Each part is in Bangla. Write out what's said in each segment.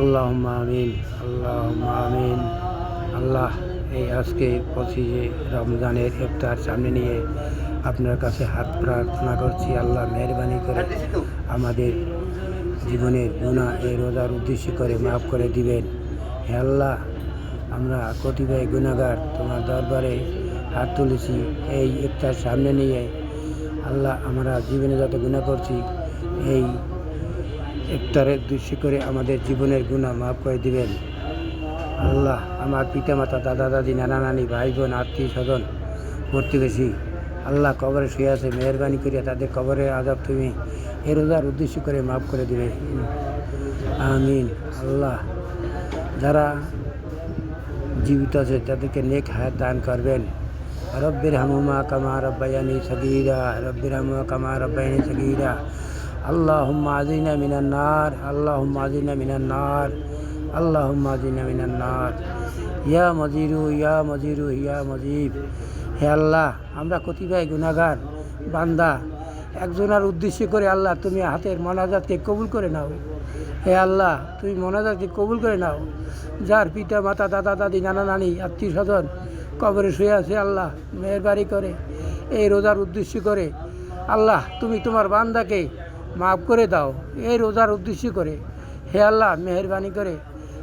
আল্লাহুম্মা আমিন, আল্লাহুম্মা আমিন। আল্লাহ, এই আজকে 25 রমজানের ইফতার সামনে নিয়ে আপনার কাছে হাত প্রার্থনা করছি। আল্লাহ, মেহরবানি করে আমাদের জীবনের গুনাহ এই রোজার উদ্দেশ্য করে মাফ করে দিবেন। হে আল্লাহ, আমরা কতিপয় গুনাহগার তোমার দরবারে হাত তুলেছি এই ইফতার সামনে নিয়ে। আল্লাহ, আমরা জীবনে যত গুনাহ করছি এই ইফতারের উদ্দেশ্য করে আমাদের জীবনের গুনাহ মাফ করে দিবেন। আল্লাহ, আমার পিতামাতা, দাদা দাদি, নানা নানি, ভাই বোন, আত্মীয় স্বজন, প্রতিবেশী আল্লাহ কবরে শুয়ে আছে, মেহরবানি করিয়া তাদের কবরের আযাব তুমি এ রোজার উদ্দেশ্য করে মাফ করে দিবে। আমিন। আল্লাহ, যারা জীবিত আছে তাদেরকে নেক হায়াত দান করবেন। রব্বির হামহুমা কামা রাব্বায়ানি সগীরা, রব্বির হামহুমা কামা রাব্বায়ানি সগীরা। আল্লাহুম্মা আজিনা মিনান নার, আল্লাহুম্মা আজিনা মিনান নার, আল্লাহুম্মা আজিনা মিনান নার। ইয়া মজিরু, ইয়া মজিরু, ইয়া মজিব। হে আল্লাহ, আমরা কতিপয় গুনাহগার বান্দা, একজনের উদ্দেশ্য করে আল্লাহ তুমি হাতের মোনাজাতকে কবুল করে নাও। হে আল্লাহ, তুমি মোনাজাতকে কবুল করে নাও। যার পিতা মাতা, দাদা দাদি, নানা নানি, আত্মীয় স্বজন কবরে শুয়ে আছে, আল্লাহ মেহরবানি করে এই রোজার উদ্দেশ্য করে আল্লাহ তুমি তোমার বান্দাকে মাফ করে দাও এই রোজার উদ্দেশ্য করে। হে আল্লাহ, মেহরবানি করে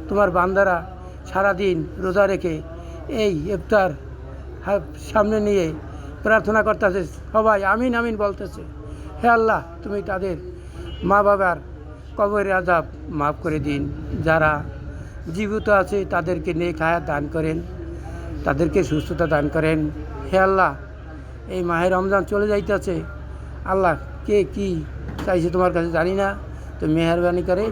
তোমার বান্দারা সারাদিন রোজা রেখে এই ইফতার সামনে নিয়ে প্রার্থনা করতেছে, সবাই আমিন আমিন বলতেছে। হে আল্লাহ, তুমি তাদের মা বাবার কবরের আযাব মাফ করে দিন। যারা জীবিত আছে তাদেরকে নেক হায়াত দান করেন, তাদেরকে সুস্থতা দান করেন। হে আল্লাহ, এই মাহে রমজান চলে যাইতেছে, আল্লাহ কে কি চাইছে তোমার কাছে জানি না, তো মেহরবানি করে